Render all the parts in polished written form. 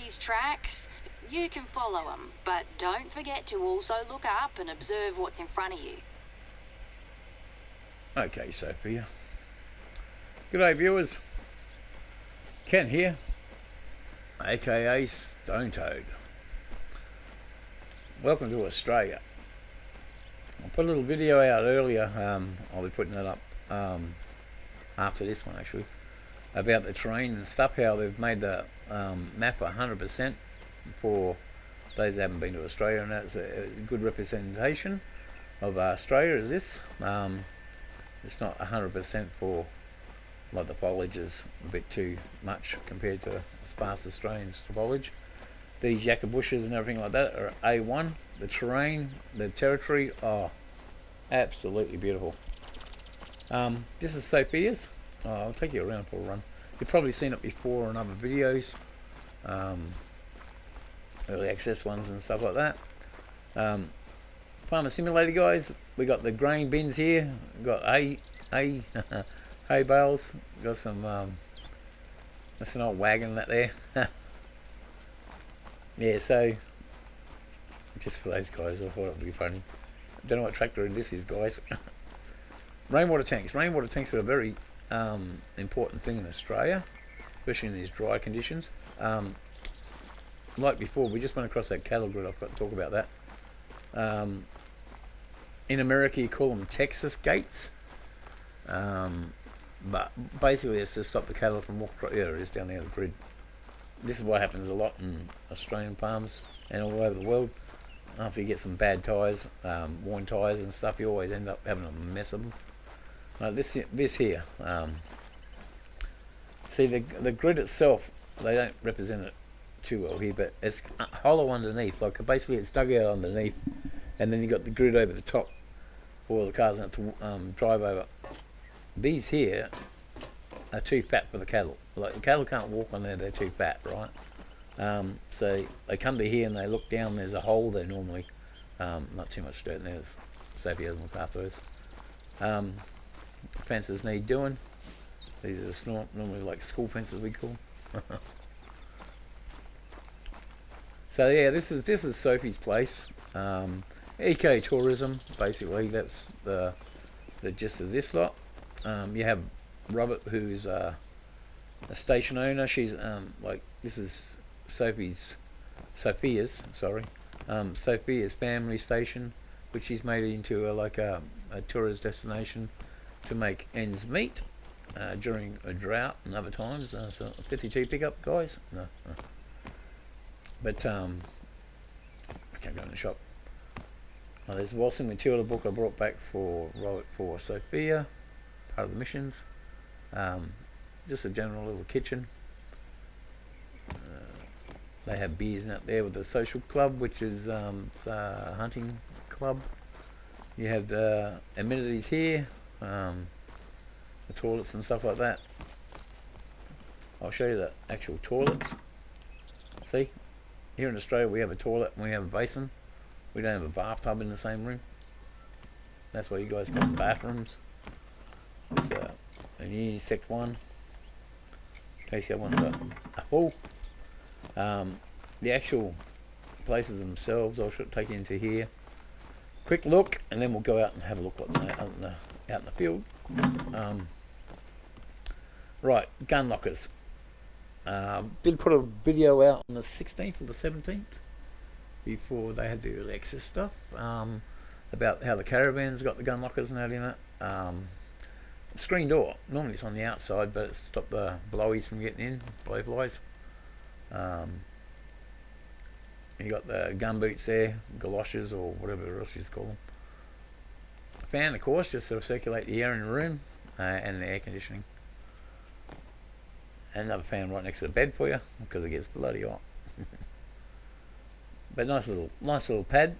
these tracks, you can follow them, but don't forget to also look up and observe what's in front of you. Okay, Sophia. G'day viewers. Ken here, aka Stone Toad. Welcome to Australia. I put a little video out earlier, I'll be putting it up after this one actually, about the terrain and stuff, how they've made the map 100% for those that haven't been to Australia, and that's a good representation of Australia is this. It's not 100% for, like, the foliage is a bit too much compared to sparse Australian foliage. These yucca bushes and everything like that are A1. The terrain, the territory, oh, absolutely beautiful. This is Sophia's. I'll take you around for a run. You've probably seen it before in other videos, early access ones and stuff like that. Farmer Simulator guys, we got the grain bins here. We've got hay bales. Got some. That's an old wagon that there. Yeah, so just for those guys, I thought it would be funny. Don't know what tractor this is, guys. Rainwater tanks. Rainwater tanks are a very important thing in Australia, especially in these dry conditions. Like before, we just went across that cattle grid. I've got to talk about that. In America, you call them Texas gates, but basically it's to stop the cattle from walking across. There it is down there, the grid. This is what happens a lot in Australian farms and all over the world. After you get some bad tyres, worn tyres and stuff, you always end up having a mess of them. This here, see the grid itself, they don't represent it too well here, but it's hollow underneath. Like basically, it's dug out underneath, and then you got the grid over the top for the cars not to drive over. These here are too fat for the cattle. Like the cattle can't walk on there; they're too fat, right? So they come to here and they look down. There's a hole there normally, not too much dirt in there. Sophie hasn't looked after us. Fences need doing. These are normally like school fences, we call. So yeah, this is Sophie's place. Eco-tourism, basically. That's the gist of this lot. You have Robert, who's a station owner. She's like, this is Sophia's family station, which she's made into a tourist destination to make ends meet during a drought and other times. So 52 pickup, guys. No. But I can't go in the shop. There's a Waltzing Matilda book I brought back for Sophia, part of the missions. Just a general little kitchen. They have beers out there with the social club, which is the hunting club. You have the amenities here, the toilets and stuff like that. I'll show you the actual toilets. See, here in Australia we have a toilet and we have a basin. We don't have a bathtub in the same room. That's why you guys call them bathrooms. It's a unisex one, in case you want a full. The actual places themselves, I'll take you into here. Quick look, and then we'll go out and have a look what's out in the field. Right, gun lockers. Did put a video out on the 16th or the 17th before they had the early access stuff, about how the caravans got the gun lockers and that in it. Screen door, normally it's on the outside, but it stopped the blowies from getting in, blowflies. You got the gun boots there, galoshes or whatever else you call them. Fan, of course, just to circulate the air in the room, and the air conditioning. And another fan right next to the bed for you, because it gets bloody hot. But nice little pad,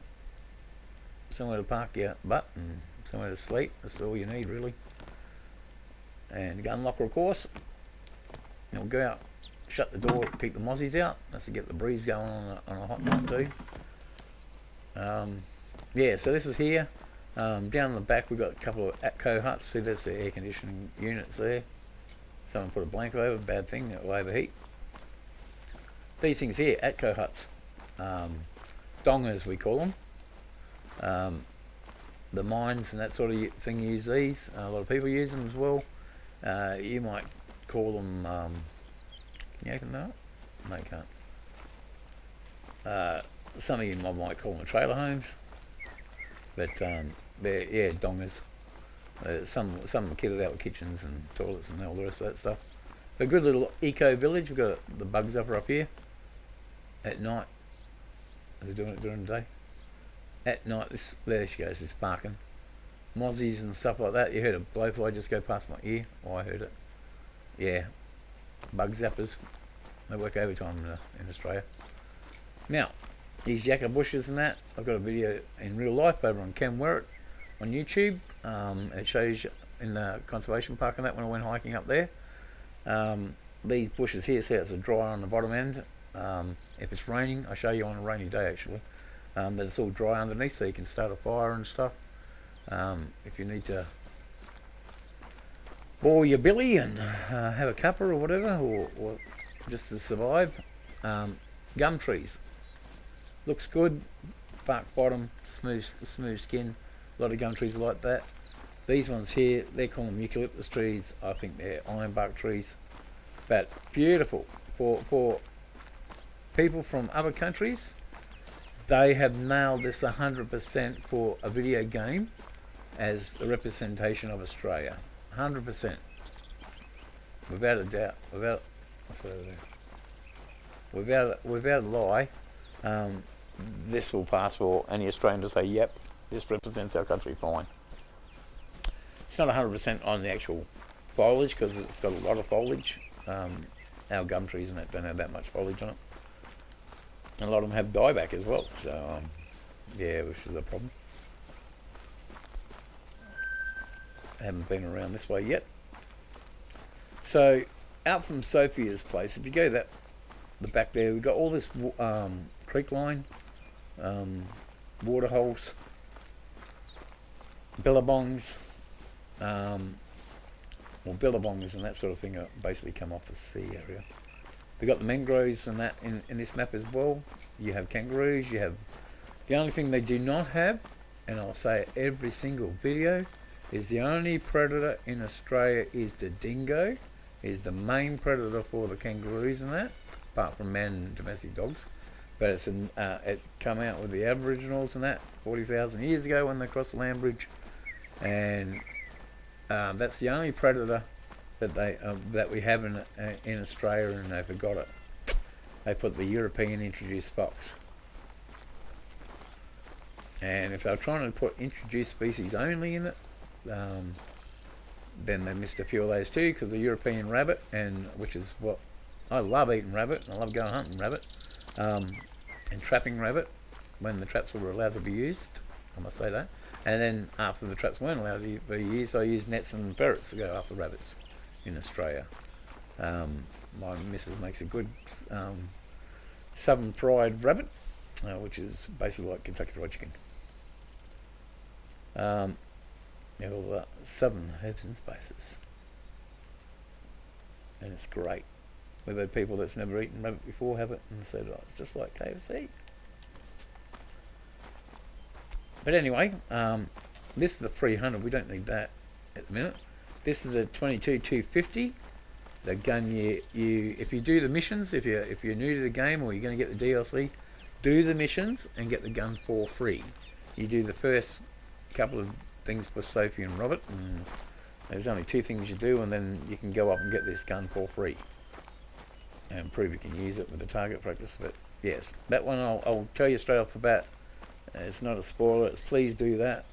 somewhere to park your butt and somewhere to sleep. That's all you need, really. And gun locker, of course. And we'll go out, shut the door, keep the mozzies out. That's to get the breeze going on a hot night too. Yeah, so this is here. Down in the back we've got a couple of ATCO huts. See, that's the air conditioning units there. Someone put a blanket over, bad thing, that will overheat. these things here, Atco huts, dongers we call them. The mines and that sort of thing use these. A lot of people use them as well. You might call them. Can you open that? No, you can't. Some of you might call them trailer homes, but they're dongers. Some are kitted out with kitchens and toilets and all the rest of that stuff. A good little eco village. We've got the bug zapper up here. At night, are they doing it during the day? At night, there she goes, this barking. Mozzies and stuff like that. You heard a blowfly just go past my ear. Oh, I heard it. Yeah, bug zappers. They work overtime in Australia. Now, these yakka bushes and that, I've got a video in real life over on Ken Werrett on YouTube. It shows you in the conservation park and that when I went hiking up there. These bushes here, see it's a dry on the bottom end. If it's raining, I show you on a rainy day actually, that it's all dry underneath so you can start a fire and stuff. If you need to boil your billy and have a cuppa or whatever, or just to survive. Gum trees. Looks good, bark bottom, smooth skin. A lot of gum trees are like that. These ones here, they call them eucalyptus trees. I think they're ironbark trees. But beautiful. For people from other countries, they have nailed this 100% for a video game as a representation of Australia. 100%. Without a doubt. Without a lie, this will pass for any Australian to say, yep, this represents our country fine. It's not 100% on the actual foliage because it's got a lot of foliage. Our gum trees and that don't have that much foliage on it. And a lot of them have dieback as well, so yeah, which is a problem. I haven't been around this way yet. So out from Sophia's place, if you go the back there, we've got all this creek line, water holes, billabongs, billabongs and that sort of thing are basically come off the sea area. We've got the mangroves and that in this map as well. You have kangaroos, you have... The only thing they do not have, and I'll say it every single video, is the only predator in Australia is the dingo. Is the main predator for the kangaroos and that, apart from man and domestic dogs. But it's come out with the Aboriginals and that 40,000 years ago when they crossed the land bridge, and that's the only predator that we have in Australia, and they forgot it. They put the European introduced fox, and if they're trying to put introduced species only in it, then they missed a few of those too, because the European rabbit, and which is what I love eating rabbit, and I love going hunting rabbit, and trapping rabbit when the traps were allowed to be used, I must say that. And then after the traps weren't allowed to be used, I used nets and ferrets to go after rabbits in Australia. My missus makes a good southern fried rabbit, which is basically like Kentucky Fried Chicken. Yeah, all the southern herbs and spices, and it's great. We've had people that's never eaten rabbit before have it and said, oh, it's just like KFC. But anyway, this is the 300. We don't need that at the minute. This is the 22-250. The gun you if you do the missions, if you're new to the game or you're going to get the DLC, do the missions and get the gun for free. You do the first couple of things for Sophie and Robert, and there's only 2 things you do, and then you can go up and get this gun for free and prove you can use it with the target practice. But yes, that one I'll tell you straight off the bat, it's not a spoiler. It's please do that.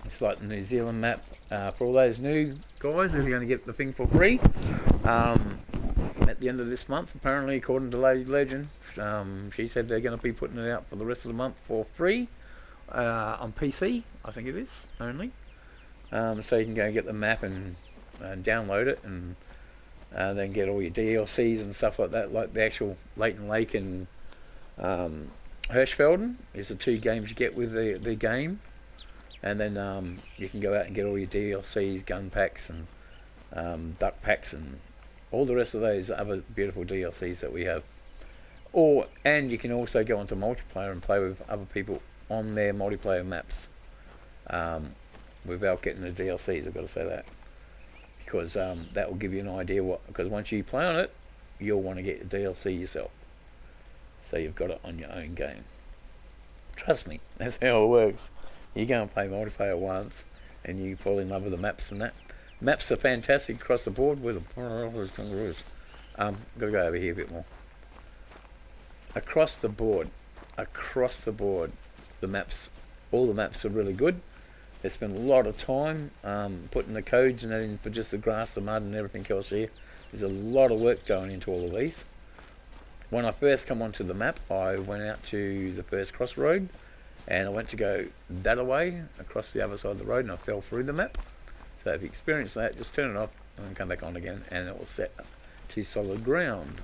It's like the New Zealand map for all those new guys who are going to get the thing for free at the end of this month. Apparently, according to Lady Legend, she said they're going to be putting it out for the rest of the month for free on PC, I think it is only. So you can go and get the map and download it, and then get all your DLCs and stuff like that, like the actual Leighton Lake and Hirschfelden is the 2 games you get with the game. And then you can go out and get all your DLCs, gun packs and duck packs and all the rest of those other beautiful DLCs that we have. And you can also go onto multiplayer and play with other people on their multiplayer maps, without getting the DLCs. I've got to say that, because that will give you an idea because once you play on it, you'll want to get the DLC yourself, so you've got it on your own game. Trust me, that's how it works. You go and play multiplayer once, and you fall in love with the maps and that. Maps are fantastic across the board with the kangaroos. Gotta go over here a bit more. Across the board, the maps, all the maps are really good. They spend a lot of time putting the codes and that in for just the grass, the mud, and everything else here. There's a lot of work going into all of these. When I first come onto the map, I went out to the first crossroad, and I went to go that away across the other side of the road, and I fell through the map. So if you experience that, just turn it off and come back on again, and it will set to solid ground.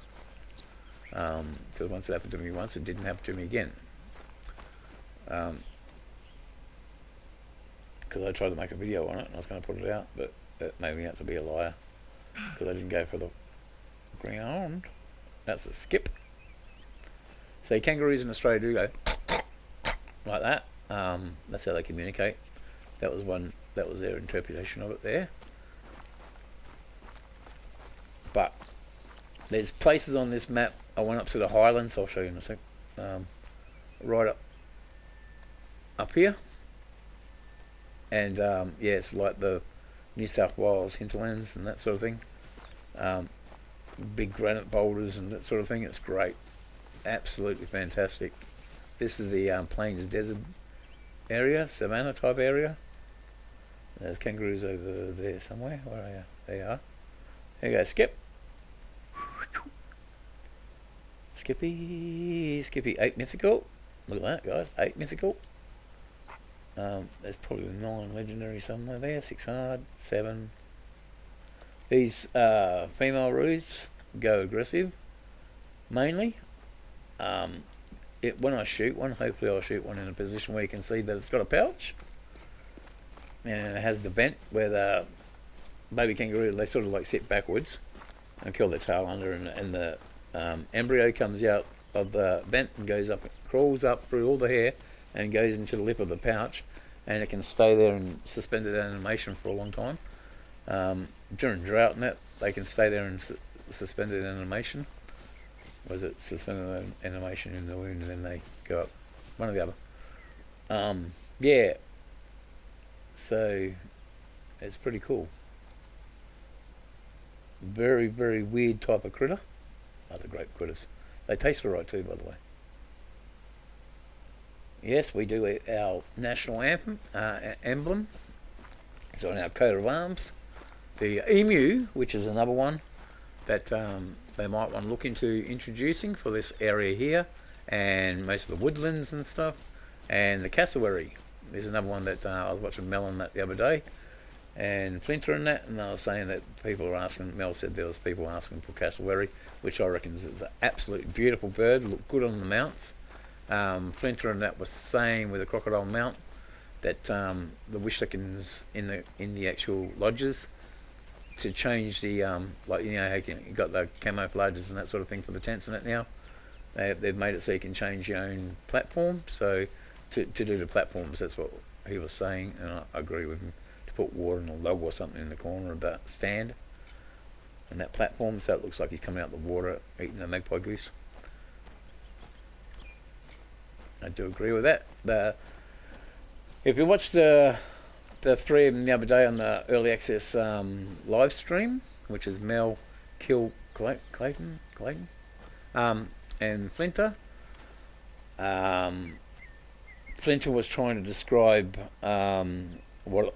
Because once it happened to me once, it didn't happen to me again. Because I tried to make a video on it, and I was going to put it out, but it made me out to be a liar, because I didn't go for the ground. That's a skip. So kangaroos in Australia do go like that. That's how they communicate. That was their interpretation of it there. But there's places on this map. I went up to the highlands. I'll show you in a sec. Right up here, and yeah, it's like the New South Wales hinterlands and that sort of thing. Big granite boulders and that sort of thing. It's great, absolutely fantastic. This is the plains desert area, savanna type area. There's kangaroos over there somewhere. Where are you? There you are. There you go, Skip. Skippy, 8 mythical. Look at that, guys, 8 mythical. There's probably 9 legendary somewhere there. 6 hard, 7. These female roos go aggressive, mainly. When I shoot one, hopefully I'll shoot one in a position where you can see that it's got a pouch. And it has the vent where the baby kangaroo, they sort of like sit backwards and curl their tail under, and the embryo comes out of the vent and goes up, crawls up through all the hair and goes into the lip of the pouch, and it can stay there in suspended animation for a long time. During drought and that, they can stay there in suspended animation. Was it suspended animation in the wound, and then they go up? One or the other. Yeah. So it's pretty cool. Very, very weird type of critter. Other great critters. They taste alright too, by the way. Yes, we do our national anthem, emblem. It's on our coat of arms. The emu, which is another one that they might want to look into introducing for this area here, and most of the woodlands and stuff. And the cassowary is another one that I was watching Mel on that the other day, and Flinter and that, and I was saying that people are asking, Mel said there was people asking for cassowary, which I reckon is an absolutely beautiful bird, look good on the mounts. Flinter and that was saying with a crocodile mount that the wishlickens in the actual lodges to change the like, you know how you got the camouflages and that sort of thing for the tents and that now. They've made it so you can change your own platform. So to do the platforms, that's what he was saying, and I agree with him. To put water and a log or something in the corner of that stand and that platform, so it looks like he's coming out the water eating a magpie goose. I do agree with that. If you watched the three of them the other day on the early access live stream, which is Mel, Clayton, and Flinter. Flinter was trying to describe what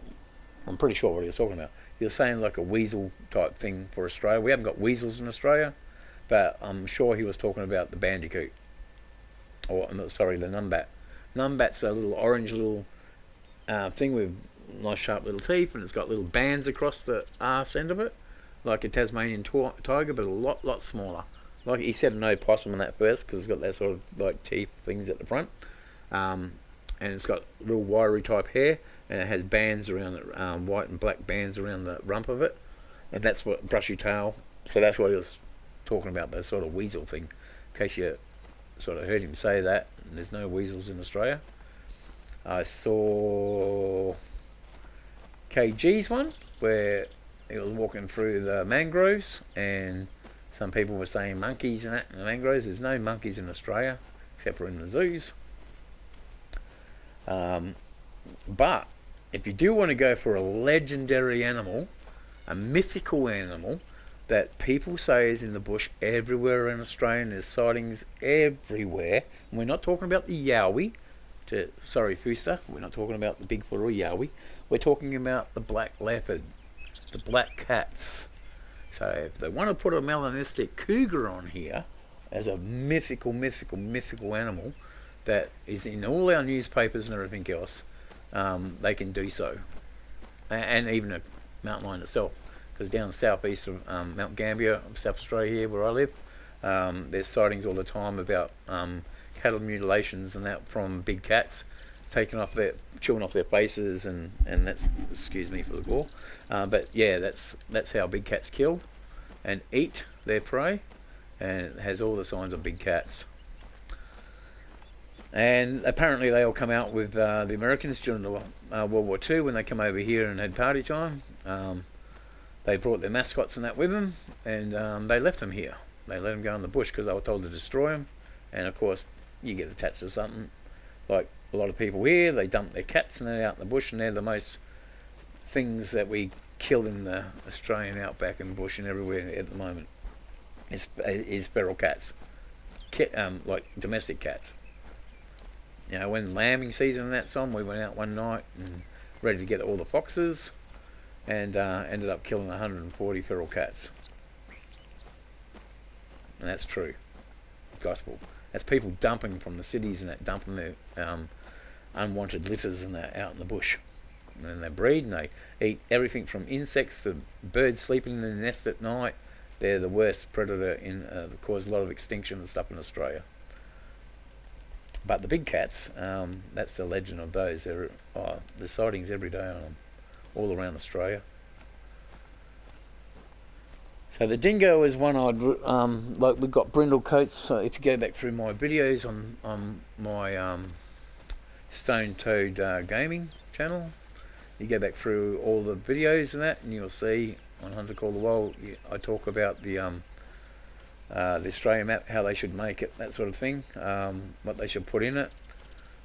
I'm pretty sure what he was talking about. He was saying like a weasel type thing for Australia. We haven't got weasels in Australia, but I'm sure he was talking about the bandicoot. Or sorry, the numbat. Numbat's a little orange little thing with nice sharp little teeth, and it's got little bands across the arse end of it, like a Tasmanian tiger, but a lot smaller. Like he said, no possum on that first because it's got that sort of like teeth things at the front, and it's got real wiry type hair, and it has bands around it, white and black bands around the rump of it, and that's what brushy tail So that's what he was talking about, the sort of weasel thing. In case you sort of heard him say that, there's no weasels in Australia. I saw KG's one where he was walking through the mangroves, and some people were saying monkeys and that in the mangroves. There's no monkeys in Australia except for in the zoos. But if you do want to go for a legendary animal, a mythical animal that people say is in the bush everywhere in Australia, and there's sightings everywhere, and we're not talking about the yowie, sorry Fuster, we're not talking about the Bigfoot or yowie, we're talking about the black leopard, the black cats. So if they want to put a melanistic cougar on here as a mythical animal that is in all our newspapers and everything else, they can do so. And even a mountain lion itself, because down southeast of Mount Gambier, South Australia here where I live, there's sightings all the time about cattle mutilations and that from big cats chewing off their faces, and that's, excuse me for the gore, but yeah, that's how big cats kill and eat their prey, and it has all the signs of big cats. And apparently they all come out with the Americans during the World War II when they come over here and had party time. They brought their mascots and that with them, and they left them here. They let them go in the bush because they were told to destroy them. And of course, you get attached to something. Like a lot of people here, they dump their cats and they're out in the bush, and they're the most things that we kill in the Australian outback and bush and everywhere at the moment. Is feral cats, like domestic cats. You know, when lambing season and that's on, we went out one night and ready to get all the foxes, and ended up killing 140 feral cats. And that's true, gospel. That's people dumping from the cities and that, dumping their unwanted litters and that out in the bush. And they breed and they eat everything from insects to birds sleeping in the nest at night. They're the worst predator that cause a lot of extinction and stuff in Australia. But the big cats, that's the legend of those. There's sightings every day on them, all around Australia. So the dingo is one like we've got brindle coats. So if you go back through my videos on my stone-toed gaming channel, you go back through all the videos and that, and you'll see on Hunter Call the Wild, I talk about the Australian map, how they should make it, that sort of thing, what they should put in it.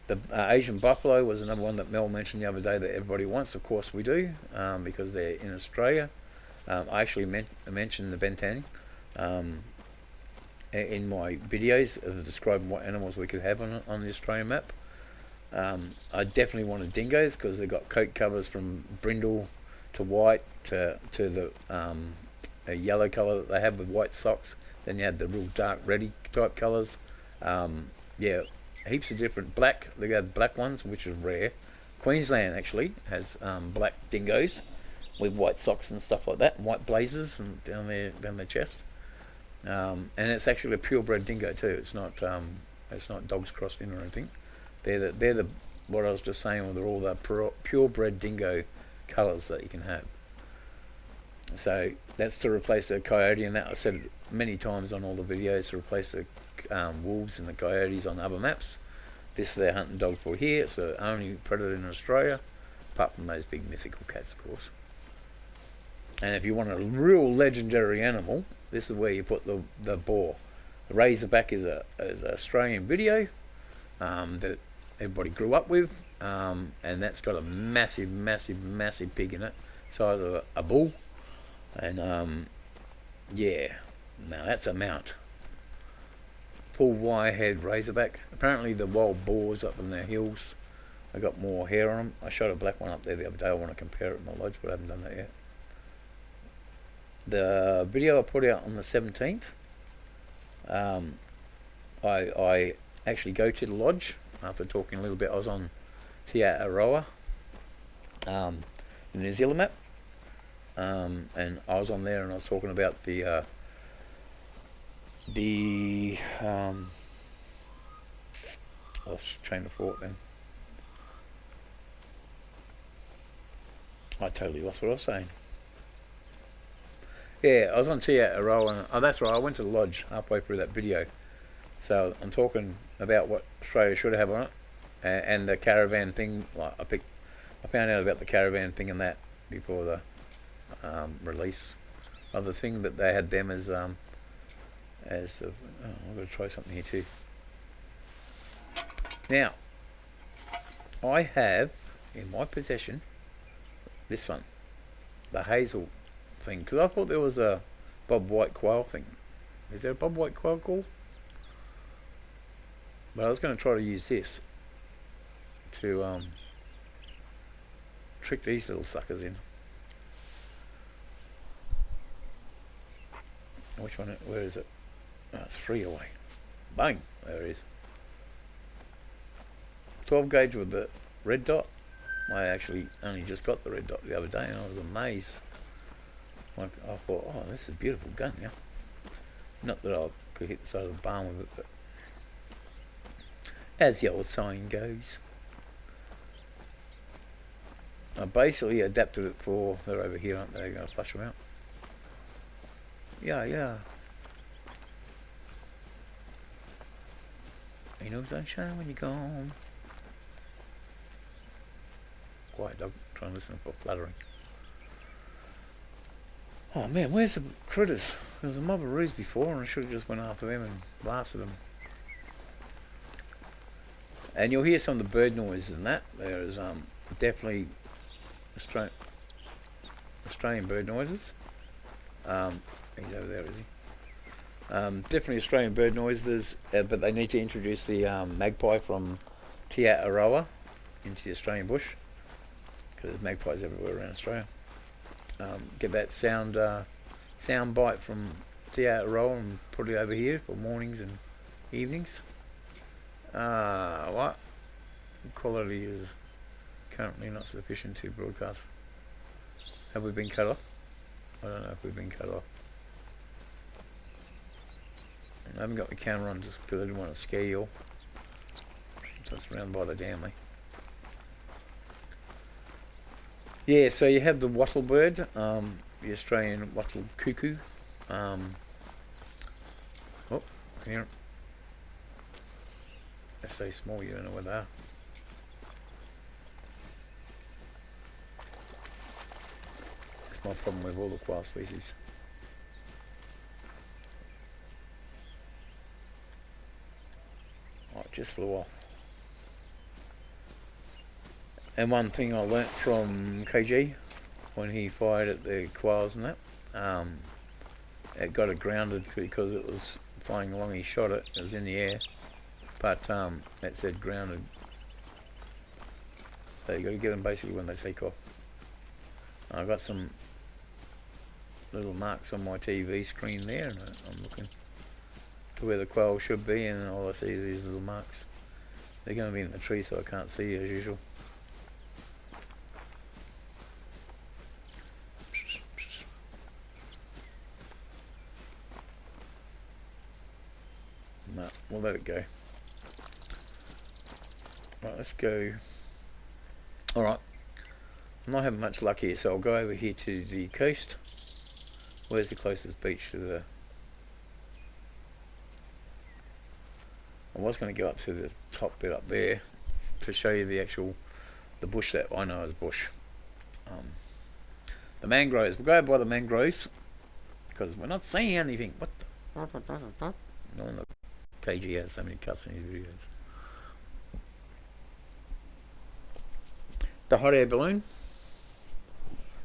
The Asian buffalo was another one that Mel mentioned the other day that everybody wants. Of course we do, because they're in Australia. I actually mentioned the bentang in my videos of describing what animals we could have on the Australian map. I definitely wanted dingoes because they've got coat covers from brindle to white to the a yellow colour that they have with white socks. Then you had the real dark reddy type colours. Yeah, heaps of different black. They got black ones, which is rare. Queensland actually has black dingoes with white socks and stuff like that, and white blazers and down their chest. And it's actually a purebred dingo too. It's not dogs crossed in or anything. They're the what I was just saying. They're all the purebred dingo colours that you can have. So that's to replace the coyote, and that I said many times on all the videos, to replace the wolves and the coyotes on other maps. This is their hunting dog for here. It's the only predator in Australia, apart from those big mythical cats, of course. And if you want a real legendary animal, this is where you put the boar. The razorback is a Australian video that everybody grew up with, and that's got a massive pig in it, size of a bull. And yeah, now that's a mount. Full wire-haired razorback. Apparently the wild boars up in the hills, they got more hair on them. I shot a black one up there the other day. I want to compare it in my lodge, but I haven't done that yet. The video I put out on the 17th, I actually go to the lodge after talking a little bit. I was on Te Aroa, the New Zealand map, and I was on there and I was talking about I lost train of thought then. I totally lost what I was saying. Yeah, I was on Aotearoa, and oh, that's right. I went to the lodge halfway through that video, so I'm talking about what Australia should have on it, and the caravan thing. Like I found out about the caravan thing and that before the release of the thing, but they had them as the. Oh, I'm going to try something here too. Now, I have in my possession this one, the hazel thing, because I thought there was a Bob White quail thing. Is there a Bob White quail call? But I was going to try to use this to trick these little suckers in. Which one? Where is it? Oh, it's 3 away. Bang! There it is. 12 gauge with the red dot. I actually only just got the red dot the other day, and I was amazed. Like, I thought, oh, this is a beautiful gun, yeah. Not that I could hit the side of the barn with it, but as the old saying goes. I basically adapted it for, they're over here, aren't they? They're going to flush them out. Yeah. Ain't no sunshine when you're gone. Quiet dog, try and listen for fluttering. Oh man, where's the critters? There was a mob of roos before, and I should have just went after them and blasted them. And you'll hear some of the bird noises and that. There is definitely Australian bird noises. He's over there, is he? Definitely Australian bird noises, but they need to introduce the magpie from Aotearoa into the Australian bush, because there's magpies everywhere around Australia. Get that sound bite from Aotearoa and put it over here for mornings and evenings. What? Quality is currently not sufficient to broadcast. Have we been cut off? I don't know if we've been cut off. I haven't got the camera on just because I didn't want to scare you all. Just round by the dam, eh? Yeah, so you have the wattle bird, the Australian wattle cuckoo. Oh, here. They're so small you don't know where they are. That's my problem with all the quail species. Oh, it just flew off. And one thing I learnt from KG when he fired at the quails and that, it got it grounded because it was flying along. He shot it. It was in the air, but it said grounded. So you got to get them basically when they take off. I've got some little marks on my TV screen there, and I'm looking to where the quail should be, and all I see is these little marks. They're going to be in the tree, so I can't see as usual. No, we'll let it go. Right, let's go. Alright, I'm not having much luck here, so I'll go over here to the coast. Where's the closest beach to the... I was going to go up to the top bit up there to show you the bush that I know as bush. The mangroves. We'll go by the mangroves because we're not seeing anything. What the... No one KG has so many cuts in his videos. The hot air balloon.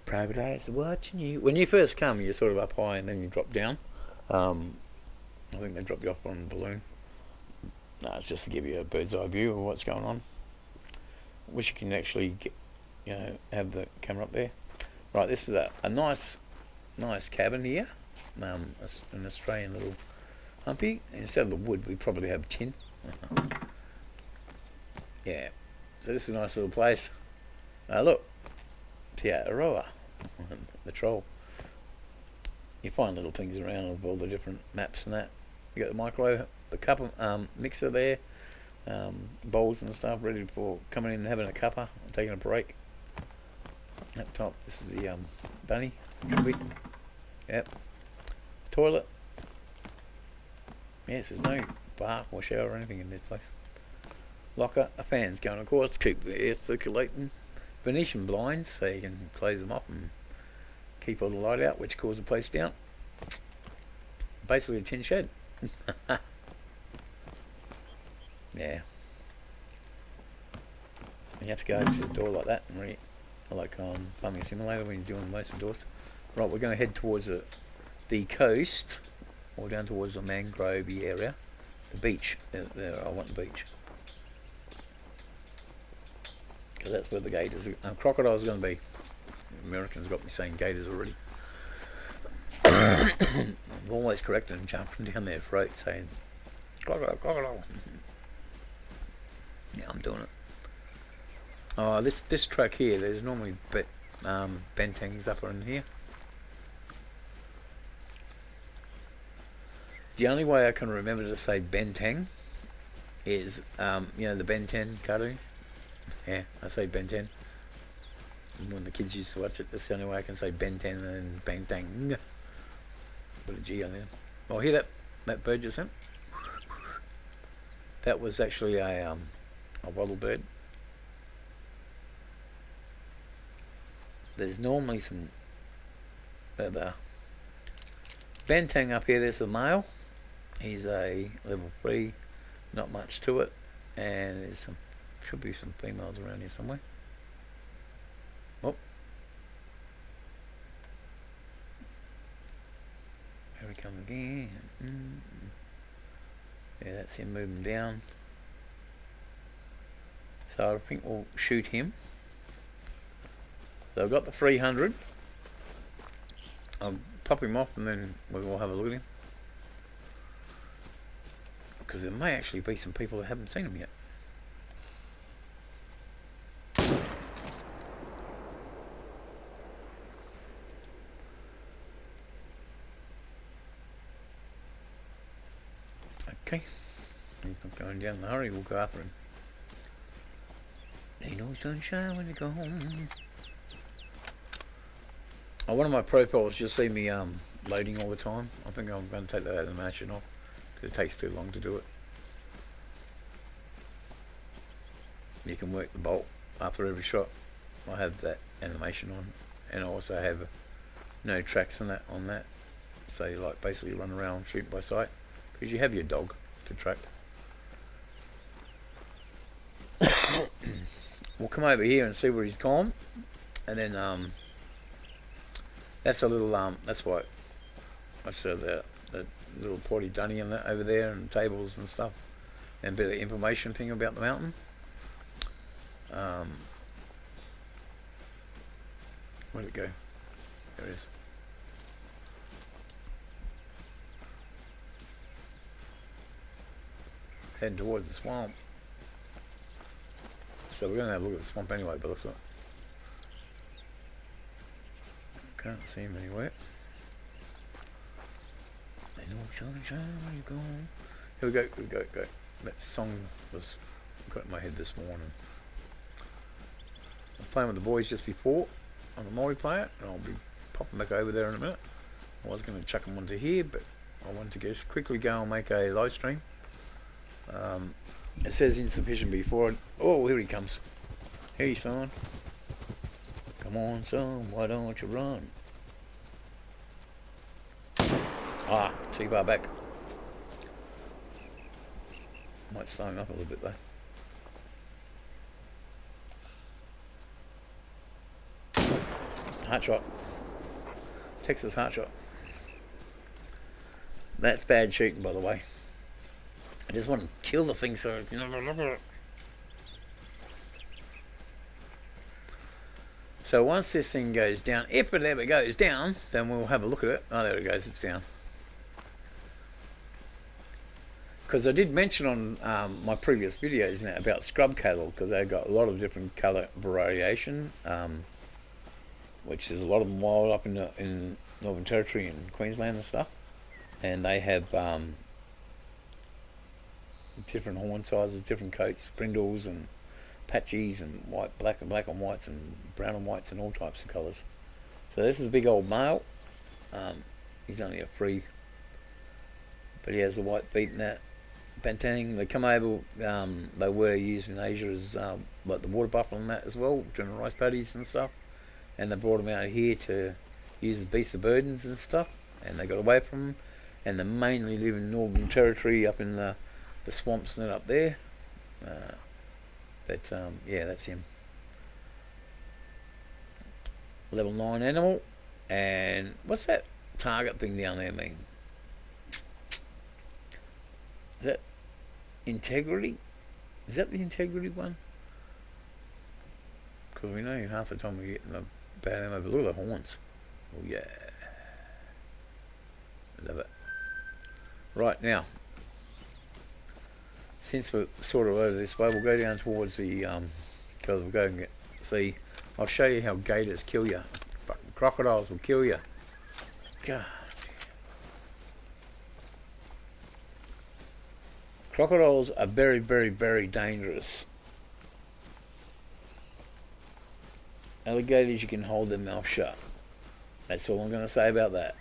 Private eyes watching you. When you first come, you're sort of up high and then you drop down. I think they drop you off on the balloon. No, it's just to give you a bird's eye view of what's going on. Wish you can actually get, have the camera up there. Right, this is a nice cabin here. An Australian little humpy. Instead of the wood, we probably have tin. Yeah. So this is a nice little place. Look, Aotearoa, the troll. You find little things around of all the different maps and that. You got the microwave, the cuppa mixer there, bowls and stuff ready for coming in and having a cuppa and taking a break. At top, this is the bunny. Yep. Toilet. Yes, there's no bath or shower or anything in this place. Locker, a fan's going of course, keep the air circulating. Venetian blinds, so you can close them up and keep all the light out, which cools the place down. Basically a tin shed. Yeah. You have to go to the door like that, and really, like on Plumbing Simulator when you're doing most of the doors. Right, we're going to head towards the coast, or down towards the mangrovey area. The beach. There, I want the beach. Because that's where the gators are. Crocodiles are going to be. The Americans got me saying gators already. I'm always correcting them, jumping down their throat saying crocodile, crocodile. Yeah, I'm doing it. Oh, this track here, there's normally bentangs up in here. The only way I can remember to say bentang is, you know, the Ben 10 cartoon. Yeah, I say Ben 10. And when the kids used to watch it, that's the only way I can say Ben 10 and bentang. Put a G on there. Oh, hear that bird just then? That was actually a wattle bird. There's normally some bentang up here. There's a male. He's a level 3, not much to it, and there's should be some females around here somewhere. Oh, here we come again. Yeah, that's him moving down. So I think we'll shoot him. So I've got the 300. I'll pop him off and then we'll have a look at him. Because there may actually be some people that haven't seen him yet. Okay. He's not going down in a hurry, we'll go after him. Ain't no sunshine when you go home. Oh, one of my profiles, you'll see me loading all the time. I think I'm going to take that animation off because it takes too long to do it. You can work the bolt after every shot. I have that animation on, and I also have no tracks on that. So you like basically run around shooting by sight because you have your dog to track. We'll come over here and see where he's gone, and then that's a little that's what I said, the little potty dunny and that over there, and tables and stuff, and a bit of information thing about the mountain. Where'd it go? There it is. Heading towards the swamp. So we're going to have a look at the swamp anyway, but looks like can't see him anywhere. Ain't no sunshine when you go. Here we go. That song was got in my head this morning. I was playing with the boys just before on the multiplayer, and I'll be popping back over there in a minute. I was going to chuck them onto here, but I wanted to just quickly go and make a live stream. It says insufficient before. Oh, here he comes. Hey, son. Come on, son. Why don't you run? Ah, too far back. Might slow him up a little bit though. Heart shot. Texas heart shot. That's bad shooting, by the way. I just want to kill the thing so you know, look at it. So once this thing goes down, if it ever goes down, then we'll have a look at it. Oh, there it goes, it's down. Because I did mention on my previous videos about scrub cattle, because they've got a lot of different colour variation, which is a lot of them wild up in Northern Territory and Queensland and stuff, and they have different horn sizes, different coats, brindles and patchies and white, black and whites and brown and whites and all types of colours. So this is a big old male. He's only a 3 but he has the white beat and that. Bantang, they come over, they were used in Asia as like the water buffalo and that as well, during the rice paddies and stuff, and they brought them out here to use as beasts of burdens and stuff, and they got away from them, and they mainly live in Northern Territory up in the swamps and that up there, but yeah, that's him. Level 9 animal, and what's that target thing down there mean? Is that integrity? Is that the integrity one? Because we know half the time we get the bad ammo, but look at the horns. Oh yeah. Love it. Right, now, since we're sort of over this way, we'll go down towards the, because we'll go and see, I'll show you how gators kill you. Fucking crocodiles will kill you. God. Crocodiles are very, very, very dangerous. Alligators, you can hold their mouth shut. That's all I'm going to say about that.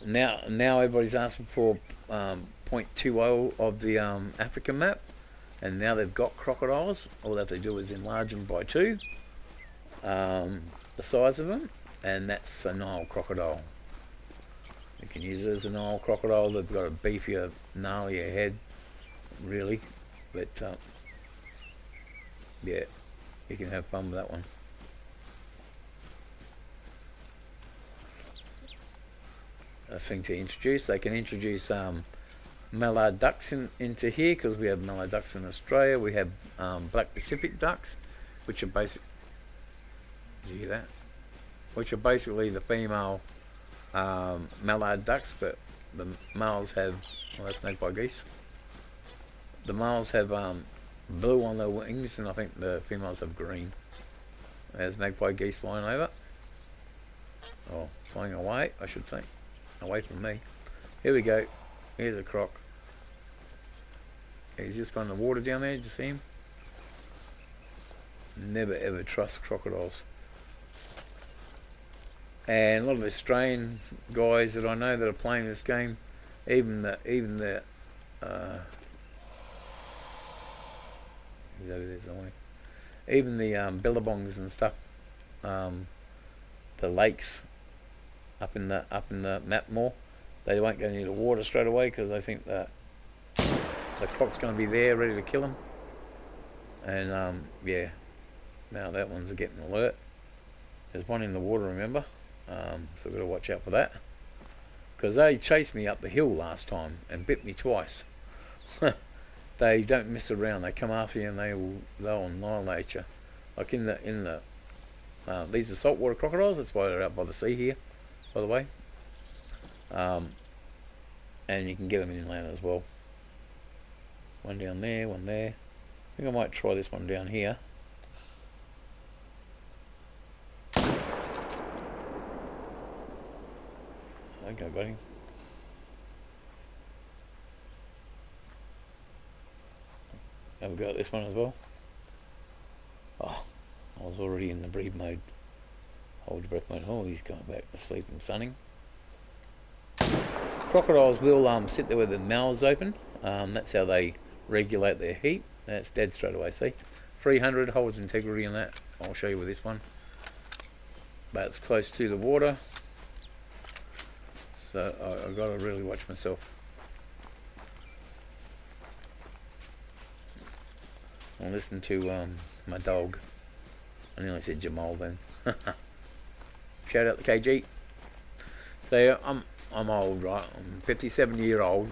Now everybody's asking for 0.20 of the African map, and now they've got crocodiles. All they have to do is enlarge them by 2, the size of them, and that's a Nile crocodile. You can use it as a Nile crocodile. They've got a beefier, gnarlier head, really, but yeah, you can have fun with that one. A thing to introduce, they can introduce mallard ducks into here, because we have mallard ducks in Australia. We have black Pacific ducks, which are basic. Did you hear that? Which are basically the female mallard ducks, but the males have, well, that's magpie geese. The males have blue on their wings, and I think the females have green. There's magpie geese flying over. Oh, flying away, I should say. Away from me. Here we go. Here's a croc. He's just gone in the water down there. Did you see him? Never ever trust crocodiles. And a lot of Australian guys that I know that are playing this game, even the he's over there somewhere. Even the billabongs and stuff, the lakes up in the map more, they won't go near the water straight away because they think that the croc's going to be there ready to kill them. And yeah, now that one's getting alert. There's one in the water, remember, so we've got to watch out for that, because they chased me up the hill last time and bit me twice. They don't mess around. They come after you and they'll annihilate you. Like in the these are saltwater crocodiles. That's why they're out by the sea here, by the way. And you can get them inland as well. One down there, one there. I think I might try this one down here. I think I got him. Have we got this one as well? Oh, I was already in the breed mode. Hold your breath mode. Oh, he's going back to sleep and sunning. Crocodiles will sit there with their mouths open. That's how they regulate their heat. That's dead straight away, see? 300 holds integrity on that. I'll show you with this one. But it's close to the water, so I've got to really watch myself. I'll listen to my dog. I nearly said Jamal then. Shout out to KG. So I'm old, right? I'm 57-year-old,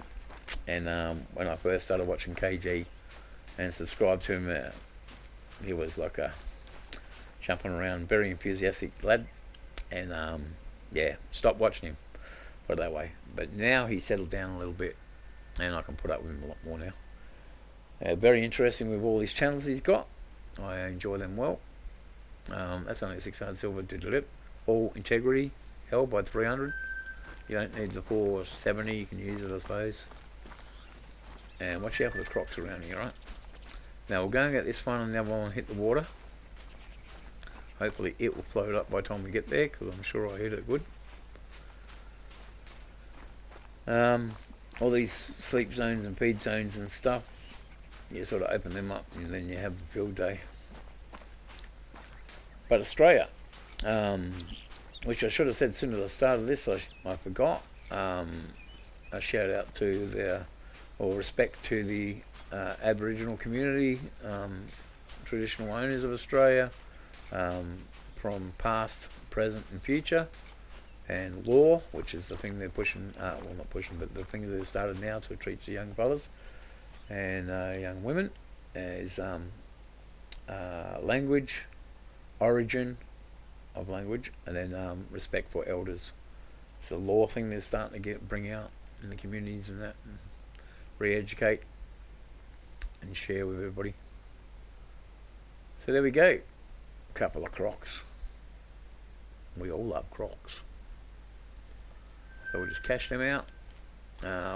and when I first started watching KG and subscribed to him, he was like a jumping around, very enthusiastic lad, and yeah, stopped watching him, put it that way. But now he's settled down a little bit, and I can put up with him a lot more now. Very interesting with all these channels he's got. I enjoy them well. That's only a 600 silver to deliver. All integrity held by 300. You don't need the 470, you can use it, I suppose. And watch out for the crocs around here, right? Now we'll go and get this one, and the other one hit the water. Hopefully it will float up by the time we get there, because I'm sure I hit it good. All these sleep zones and feed zones and stuff, you sort of open them up and then you have a field day. But Australia, which I should have said as soon as I started this, I forgot. A shout out to respect to the Aboriginal community, traditional owners of Australia, from past, present and future, and law, which is the thing they're pushing, well not pushing, but the thing they've started now to teach the young fellas and young women is language, origin of language, and then respect for elders. It's a law thing they're starting to bring out in the communities and that, and re-educate and share with everybody. So there we go, a couple of crocs. We all love crocs. So we'll just cash them out,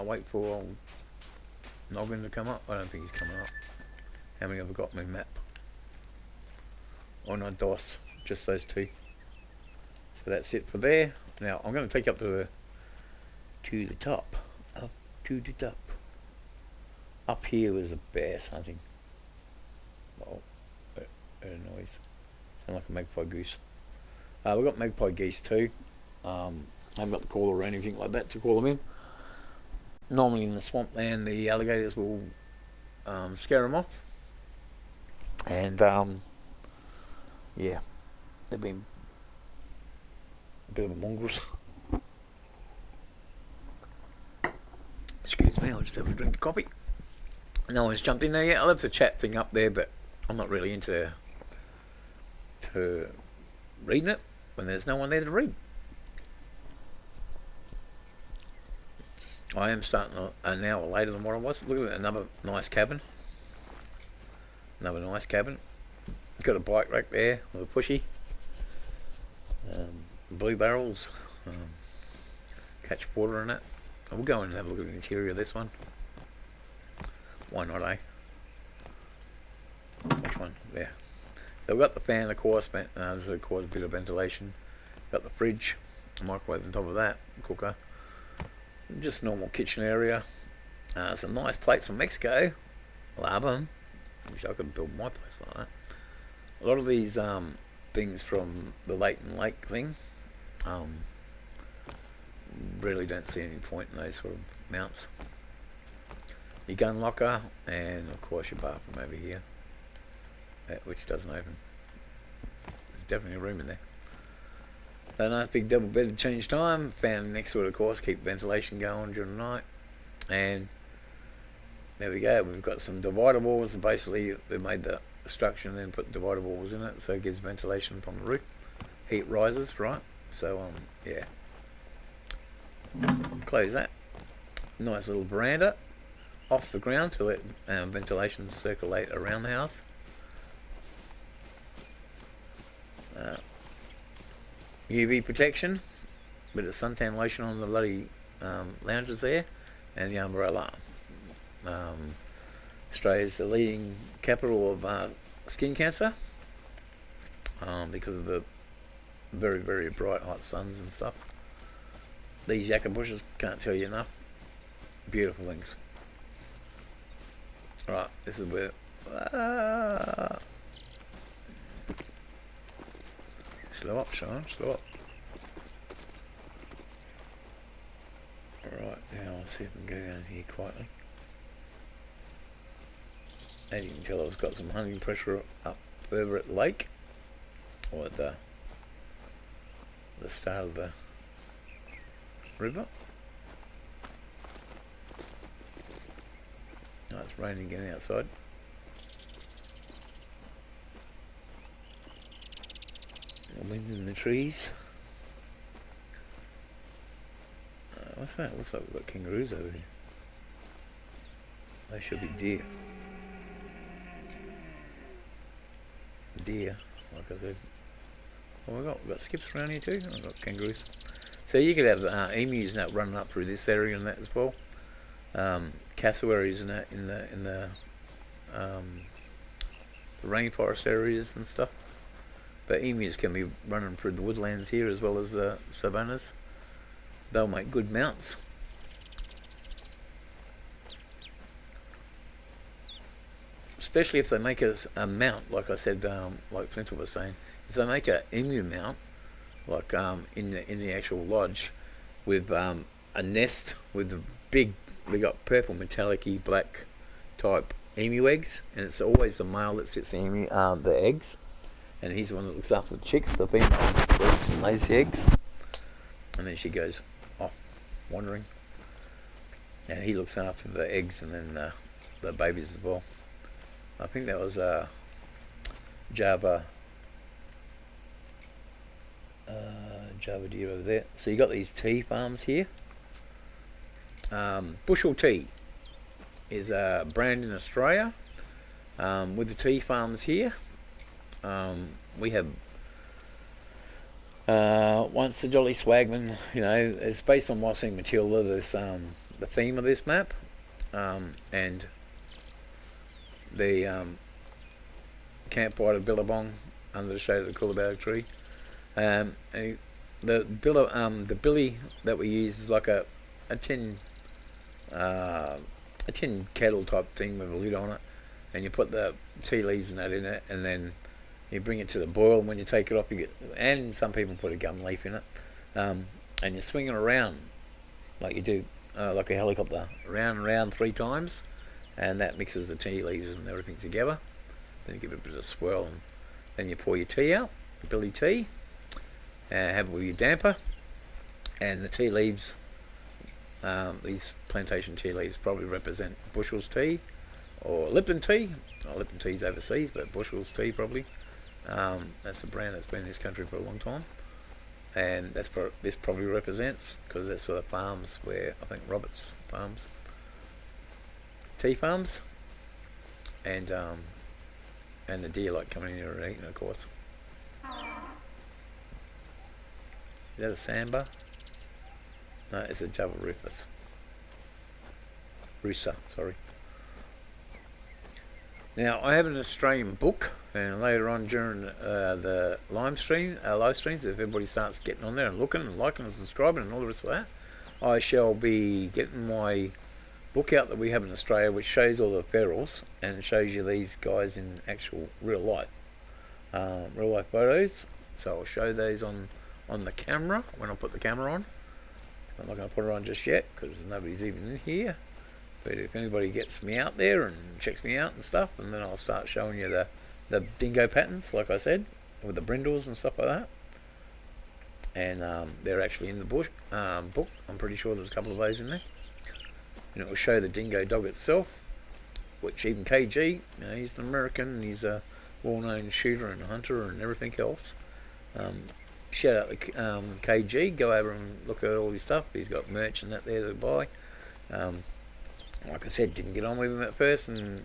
wait for Noggin to come up. I don't think he's coming up. How many have I got on my map? Oh no, DOS, just those two. So that's it for there. Now I'm going to take you up to the top. Up to the top. Up here was the bass hunting. Oh, a noise. Sound like a magpie goose. We've got magpie geese too. I haven't got the caller or anything like that to call them in. Normally in the swampland the alligators will scare them off. And yeah, they've been a bit of a mongrels. Excuse me, I'll just have a drink of coffee. No one's jumped in there yet. I left the chat thing up there, but I'm not really into reading it when there's no one there to read. I am starting an hour later than what I was. Look at another nice cabin. Another nice cabin. Got a bike rack there with a pushy. Blue barrels. Catch water in it. We'll go in and have a look at the interior of this one. Why not, eh? Which one? There. So we've got the fan, of course, to cause a bit of ventilation. Got the fridge, microwave on top of that, cooker. Just normal kitchen area. Some nice plates from Mexico. Love them. Wish I could build my place like that. A lot of these things from the Leighton Lake thing, really don't see any point in those sort of mounts. Your gun locker, and of course your bathroom over here, which doesn't open. There's definitely a room in there. A nice big double bed to change time. Fan next to it, of course, keep ventilation going during the night. And there we go. We've got some divider walls. Basically, they made the structure and then put divider walls in it, so it gives ventilation from the roof. Heat rises, right? So yeah. Close that. Nice little veranda off the ground to let ventilation circulate around the house. UV protection, bit of suntan lotion on the bloody lounges there, and the umbrella. Australia's the leading capital of skin cancer because of the very, very bright hot suns and stuff. These yucca bushes, can't tell you enough. Beautiful things. Right, this is where slow up, Sean, slow up. Alright, now I'll see if I can go down here quietly. As you can tell, I've got some hunting pressure up further at the lake, or at the start of the river. Oh, it's raining again outside. The wind in the trees. What's that? Looks like we've got kangaroos over here. They should be deer. Deer, like I said. Oh, we've got skips around here too. I've got kangaroos. So you could have emus now running up through this area and that as well. Cassowaries in the rainforest areas and stuff. But emus can be running through the woodlands here as well as the savannas. They'll make good mounts. especially if they make a mount, like I said, like Flinter was saying, if they make a emu mount, like in the actual lodge, with a nest with the big, we got purple metallic-y black type emu eggs, and it's always the male that sits the eggs, and he's the one that looks after the chicks. The female breeds and lays the eggs, and then she goes off wandering, and he looks after the eggs and then the babies as well. I think that was Java deer over there. So you got these tea farms here. Bushel Tea is a brand in Australia. With the tea farms here, we have once the Jolly Swagman, it's based on Mossing Matilda, this the theme of this map, and the campfire at Billabong under the shade of the Coolabah tree. And the billy that we use is like a tin kettle type thing with a lid on it, and you put the tea leaves and that in it, and then you bring it to the boil, and when you take it off, and some people put a gum leaf in it, and you swing it around like you do like a helicopter, round and round 3 times, and that mixes the tea leaves and everything together. Then you give it a bit of a swirl, and then you pour your tea out, billy tea, have it with your damper, and the tea leaves, these plantation tea leaves probably represent Bushel's tea or Lipton tea. Lipton tea's overseas, but Bushel's tea probably. That's a brand that's been in this country for a long time, and this probably represents, because that's where the farms where I think Roberts farms, tea farms, and the deer like coming in here and eating, of course. Is that a samba? No, it's a Java rufus. Rusa, sorry. Now, I have an Australian book, and later on during the live streams, if everybody starts getting on there and looking and liking and subscribing and all the rest of that, I shall be getting my book out that we have in Australia, which shows all the ferals and shows you these guys in actual real life photos. So I'll show those on the camera when I put the camera on. I'm not going to put it on just yet because nobody's even in here. But if anybody gets me out there and checks me out and stuff, and then I'll start showing you the dingo patterns, like I said, with the brindles and stuff like that. And they're actually in the book. I'm pretty sure there's a couple of those in there. And it will show the dingo dog itself, which even KG, he's an American, and he's a well-known shooter and hunter and everything else. Shout out to KG, go over and look at all his stuff. He's got merch and that there to buy. Like I said, didn't get on with him at first, and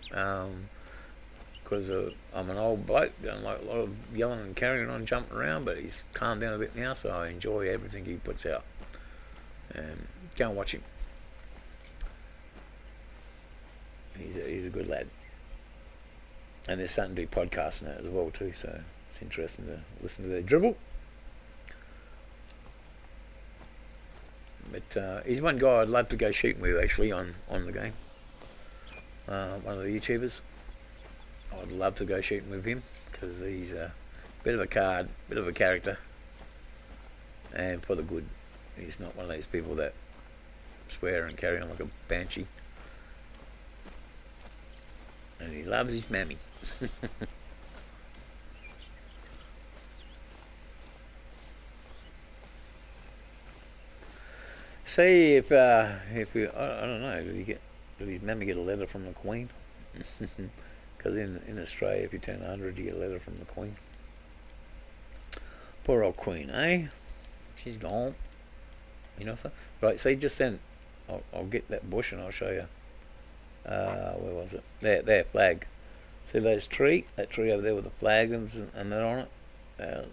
because I'm an old bloke, don't like a lot of yelling and carrying on, jumping around, but he's calmed down a bit now, so I enjoy everything he puts out. Go and watch him. He's a good lad. And they're starting to do podcasts now as well too, so it's interesting to listen to their dribble. But he's one guy I'd love to go shooting with, actually, on the game. One of the YouTubers. I'd love to go shooting with him, because he's a bit of a card, bit of a character, and for the good. He's not one of those people that swear and carry on like a banshee. And he loves his mammy. See if you, I don't know, did his mammy get a letter from the Queen? Because in Australia, if you turn 100, you get a letter from the Queen. Poor old Queen, eh? She's gone. So right. See, just then, I'll get that bush and I'll show you. Where was it? There, flag. See that tree over there with the flag and that on it?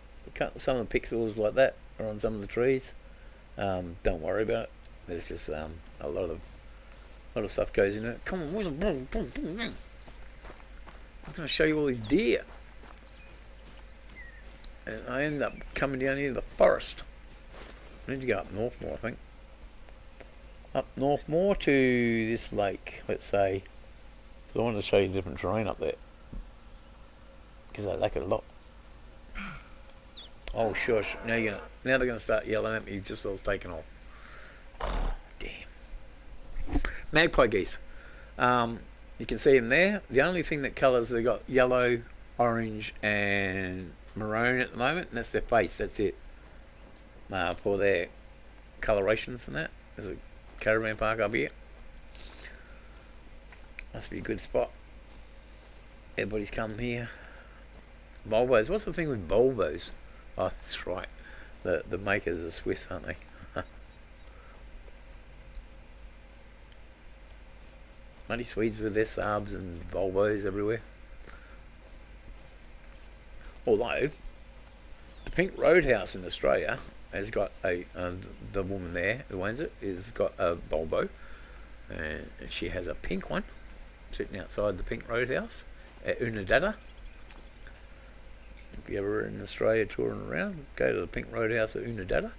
Some of the pixels like that are on some of the trees. Don't worry about it. There's just a lot of stuff goes in it. Come on, where's the I'm going to show you all these deer. And I end up coming down here to the forest. I need to go up north more, I think. Up north more to this lake, let's say. So I wanted to show you different terrain up there. because I like it a lot. Oh shush! Now they're gonna start yelling at me just as I was taking off. Oh, damn. Magpie geese. You can see them there. The only thing that colours, they got yellow, orange, and maroon at the moment, and that's their face. That's it. For their colorations and that. There's a caravan park up here. Must be a good spot. Everybody's come here. Volvos. What's the thing with Volvos? Oh, that's right. The makers are Swiss, aren't they? Bloody Swedes with their Saabs and Volvos everywhere. Although the Pink Roadhouse in Australia has got a the woman there who owns it has got a Volvo, and she has a pink one sitting outside the Pink Roadhouse at Unadilla. If you ever in Australia touring around, go to the Pink Roadhouse at Unadilla.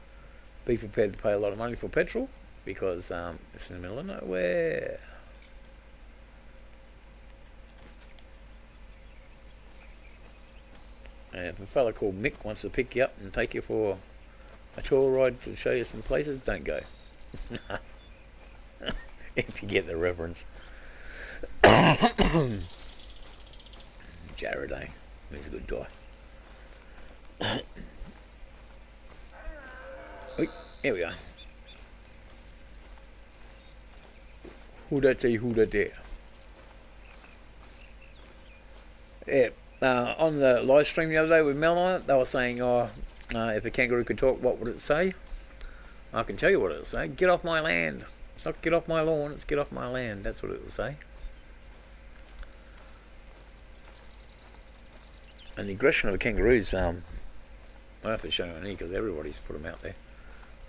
Be prepared to pay a lot of money for petrol because it's in the middle of nowhere. And if a fella called Mick wants to pick you up and take you for a tour ride to show you some places, don't go. If you get the reference. Jared, eh? He's a good guy. Wait, here we are. Who that say, who that there? Yeah. On the live stream the other day with Mel on it, they were saying, if a kangaroo could talk, what would it say? I can tell you what it would say. Get off my land. It's not get off my lawn, it's get off my land. That's what it would say. And the aggression of the kangaroos, I don't have to show you any because everybody's put them out there.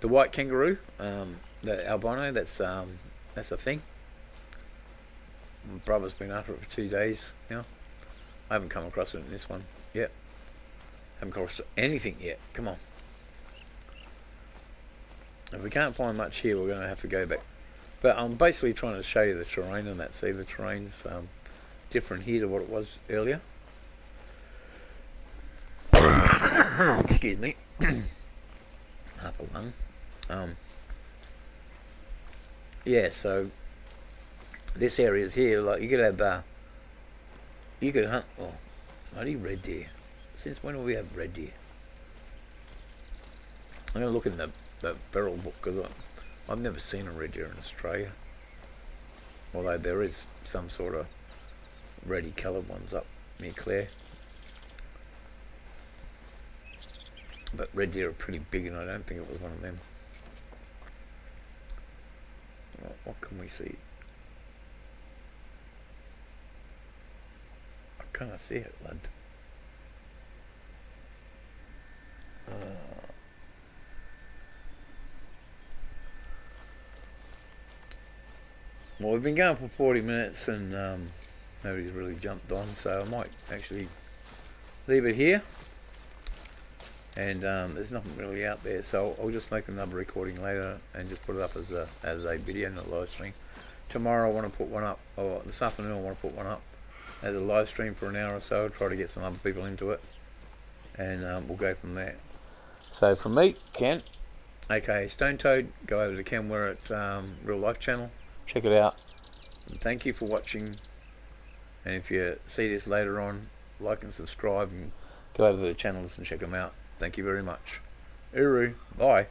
The white kangaroo, the albino, that's a thing. My brother's been after it for 2 days now. I haven't come across it in this one yet. Haven't come across anything yet. Come on. If we can't find much here, we're going to have to go back. But I'm basically trying to show you the terrain and that. See, the terrain's different here to what it was earlier. Excuse me. Half a lung. Yeah, so this area's here. Like you could have. You could hunt, bloody red deer. Since when do we have red deer? I'm going to look in the feral book because I've never seen a red deer in Australia. Although there is some sort of reddy coloured ones up near Clare. But red deer are pretty big and I don't think it was one of them. What can we see? I can't see it, lad. Well, we've been going for 40 minutes and nobody's really jumped on, so I might actually leave it here. And there's nothing really out there, so I'll just make another recording later and just put it up as a video, not a live stream. Tomorrow I want to put one up, or this afternoon I want to put one up as a live stream for an hour or so, try to get some other people into it, and we'll go from there. So from me, Ken, aka Stone Toad, go over to Ken We're at Real Life channel, check it out, and thank you for watching. And if you see this later on, like and subscribe and go over to the channels and check them out. Thank you very much. Uru, bye.